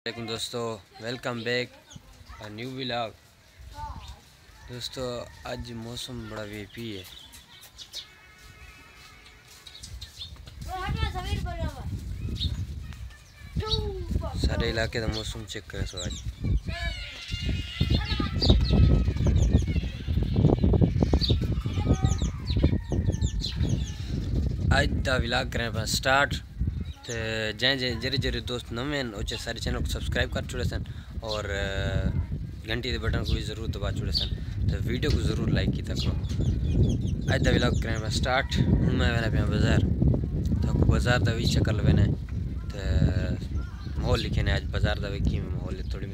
वालेकुम दोस्तों, welcome back new vlog. दोस्तों आज मौसम बड़ा वीपी है। सारे इलाके का मौसम चेक करे सो आज दा व्लॉग करें पर स्टार्ट। तो जै जरे दोस्त नवे हैं उचे सारे चैनल को सब्सक्राइब कर चुके सन और घंटी के बटन को भी जरूर दबा चुके सन। तो वीडियो को जरूर लाइक किया करो। आज दा व्लॉग करें पर स्टार्ट। हूँ मैं वेना पे बाजार तो बाजार का भी चक्कर लवेना है। तो माहौल लिखे ने आज बाजार का भी कि माहौल है थोड़ी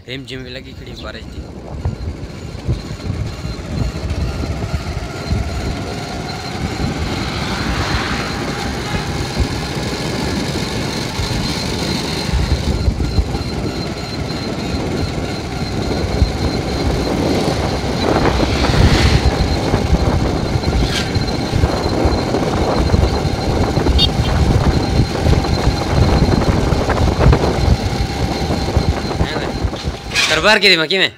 रिम जिम भी लगी खड़ी बारिश थी। दरबार के दिमागी में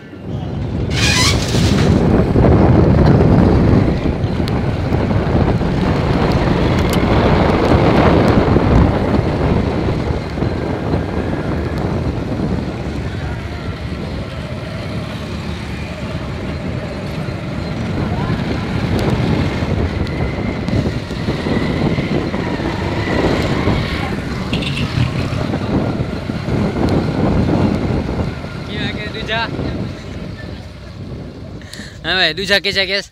हाँ भाई दूसरा कैसा केस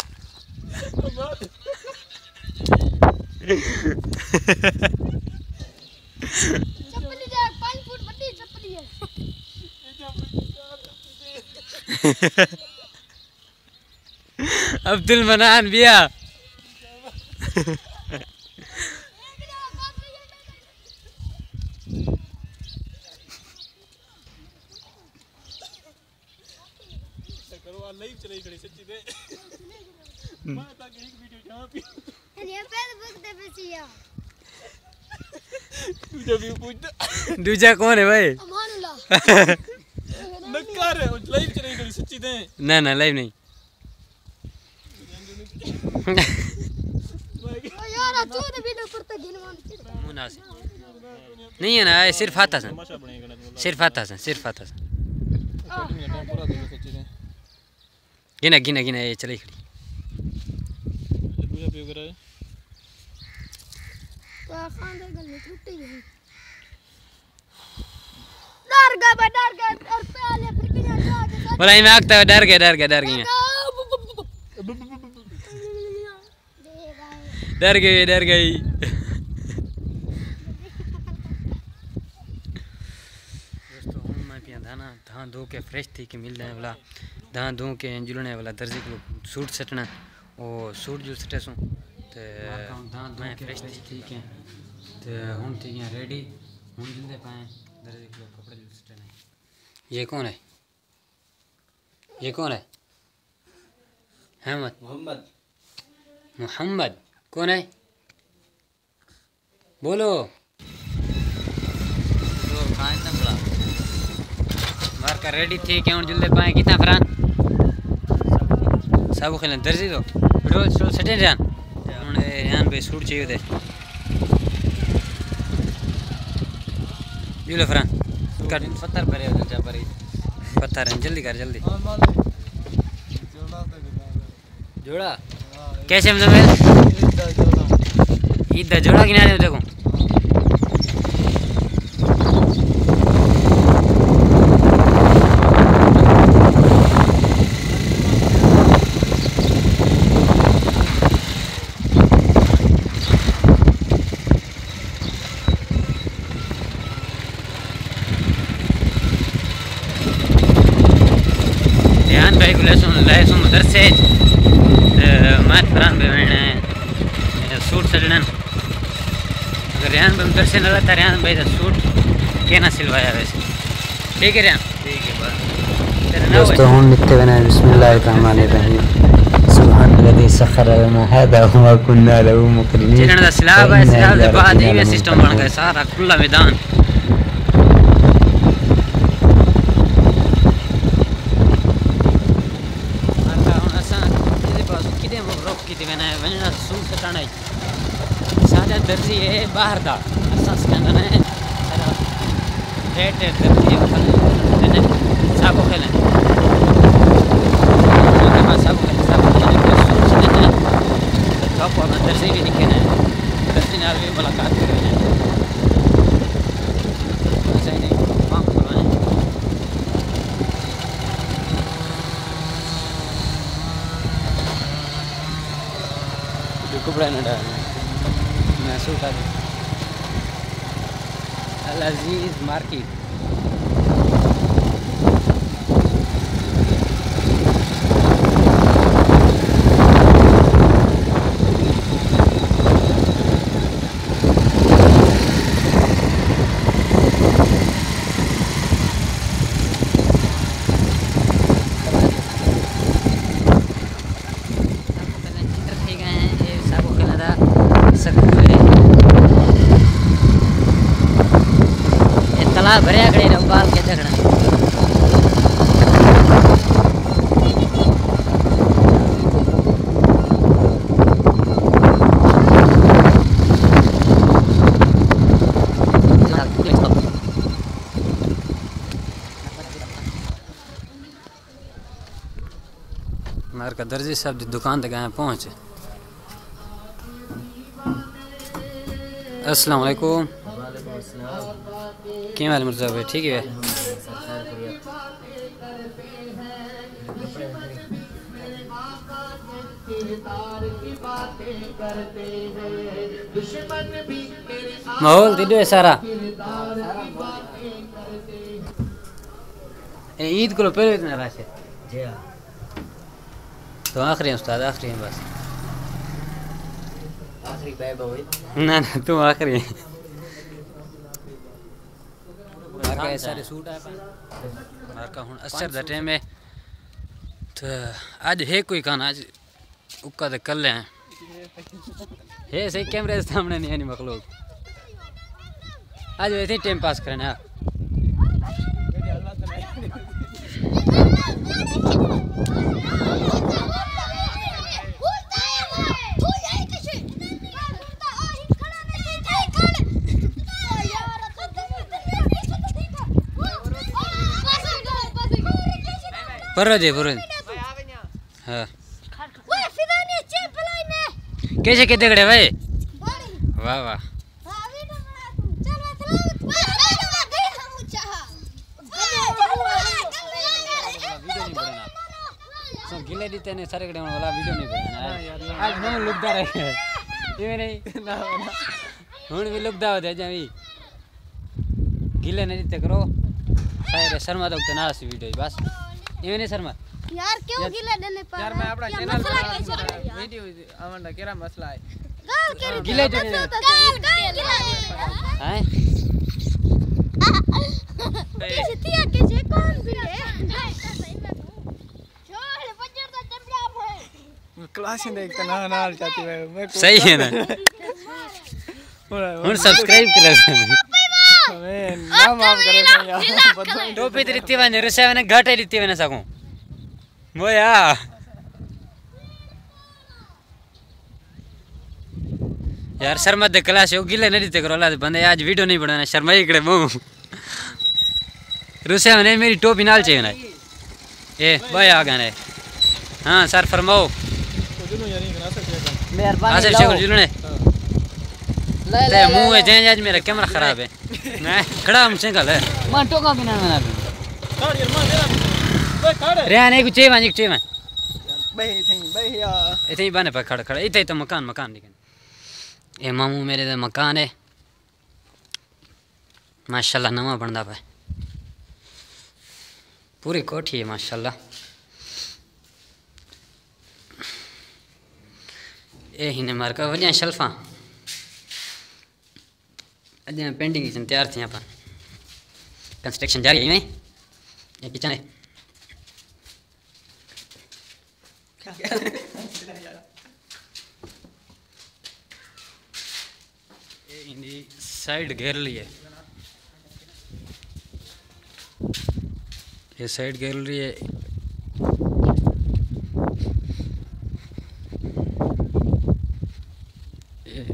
अब्दुल मनान बिया लाइव चलाई खड़ी सच्ची दे मैं तक एक वीडियो जहां पे ये फेसबुक पे बेचिया तू भी पूछ दूजा कौन है भाई? अमानुल्लाह नकार है लाइव चलाई खड़ी सच्ची दे ना ना लाइव नहीं यार तू तो वीडियो करता गिनवान मुनासिब नहीं है ना। सिर्फ आता सन पूरा दे सच्ची दे गिना गिना गिना ये चली खड़ी पूरा पे कर है तो खान दे गल में टूटी गई डर गया और पहले फिर किया बोला मैं आगता है डर गया डर गई दोस्तों हम मैं पिया धान धो के फ्रेश थी के मिल जाए वाला धान धो के जुलने वाला दर्जी को सूट सटना और सूट जो सटे सो तो मैं फ्रेश थी ठीक है। तो हम ठीक है रेडी हम जल्दी पाए दर्जी को कपड़े जो सटने। ये कौन है मोहम्मद कौन है बोलो मार का रेडी थी क्या जल्दी पाए कितना फरान सब खेल दर्जी दो पेट्रोल सटे जान भाई सूट चाहिए थे जुलो फरान कर पत्थर भरे पत्थर हैं जल्दी कर जल्दी जोड़ा कैसे मतलब ईद जोड़ा किनारे देखो भाई को लहसुन मदरसे मात फरान पे सूट सजन अगर रेहान भाई मदरसे न लगता रेहान भाई का सूट क्या ना सिलवाया वैसे ठीक है रेहान ठीक है बस दोस्तों हम लिखते बना बिस्मिल्लाहिर्रहमानिर्रहीम सुभानल्लज़ी सखर लना हादा व कुन्ना लहू मुकरिनीन जिन्ना दा सिलाब है सिलाब दे बाद ये सिस्टम बन गया सारा खुला मैदान दर्जी है बाहर दा असां स्कैनर है सारा डेट दर्जी है साबो खेलन साबो top on दर्जी भी दिखने दर्जी नाल भी मुलाकात करने ऐसा नहीं मां बोलवाएं कपड़ा न डाल महसूस आ अल अजीज मार्केट भरे आकड़े ने उबाल के झगड़ा मार का दर्जी साहब की दुकान तक गए पहुंच अस्सलाम वालेकुम क्या हाल मिर्जा भाई ठीक है माहौल दिलो है सारा ईद को पहले इतना राशि तो आखिरी उस्ताद आखिरी बस आखिरी ना ना तू आखिरी सारे सूट है मारका हुन असर दा टाइम है तो आज है कोई कान आज उक्का दे कर ले है सही कैमरे के सामने नहीं है नहीं मखलूक आज वैसे ही टाइम पास करना है परदे हाँ कैसे कितने खड़े भाई वाह वाह गिले दीते ने सारे कड़े वाला वीडियो नहीं बनाना आज हम लुकदा रहे ये नहीं ना हुन भी लुकदा हो दे जावी गिले नहीं दीते करो सारे शर्मा तो ना सी वीडियो बस ये नहीं शर्मा यार क्यों गिला देने पर यार मैं अपना चैनल वीडियो आमंडा केरा मसला है गिले जो हैं किसिया के जे कौन गिले छोड़ बजर तो चमड़ा है क्लास में देखता ना नाल चाहती है मैं सही है ना हुन सब्सक्राइब कर मैं नाम माफ करे यार टोपी रित्ती वाने रसावे ने घाटे रित्ती वाने सकूं मोया यार शर्मा दे क्लास हो गिले नहीं देते करो अल्लाह बंदे आज वीडियो नहीं बनाना शर्मा ही इकड़े बहु रसावे ने मेरी टोपी नाल चाहिए ना ए भाई आ गए हां सर फरमाओ मेहरबानी आसिफ शेख जुलने ते मुंह है जे आज मेरा कैमरा खराब है मैं खड़ा हम सिंगल है मां टोका बिना ना खड़ यार मां मेरा रेने कुछ चाहिए चाहिए बही यार इथे ही बने पर खड़ा खड़ा इथे तो मकान दिखने ये मामू मेरे दे मकान है माशाल्लाह नवा बनदा पे पूरी कोठी है माशाल्लाह ये ही ने मार का वलिया शल्फा अजे पेंटिंग तैयार थी पर कंस्ट्रक्शन जारी है नहीं ये किचन है साइड घेर ली है ये साइड घेर ली है ये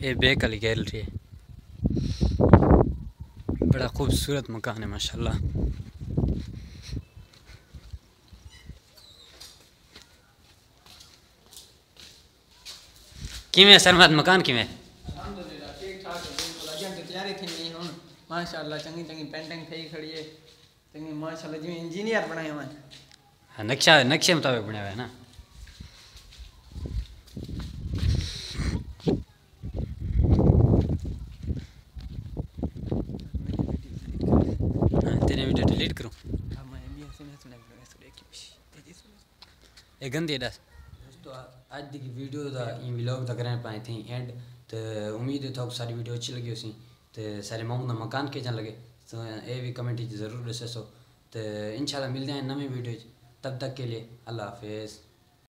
ये बैक वाली गैलरी है, बड़ा खूबसूरत मकान है माशाल्लाह। किवें सरमद मकान किवें? अल्हम्दुलिल्लाह ठीक ठाक है बिल्कुल। अॼु तो तैयारी थी नहीं हुन माशाल्लाह चंगी चंगी पेंटिंग ठही खड़ी है चंगी माशाल्लाह जिवें इंजीनियर बनाया हुआ। हाँ, नक्शे मुताबिक बनाया हुआ है ना। हाँ, तेरे वीडियो डिलीट करूँ? ये गंदी दस दोस्तों आज की वीडियो का व्लॉग तक रहने पाए थे एंड तो उम्मीद है तो सारी वीडियो अच्छी लगी उसी तो सारे मामू का मकान कैसा लगे तो ये भी कमेंट जरूर दसो तो इंशाल्लाह मिलते हैं नवी वीडियो। तब तक के लिए अल्लाह हाफिज़।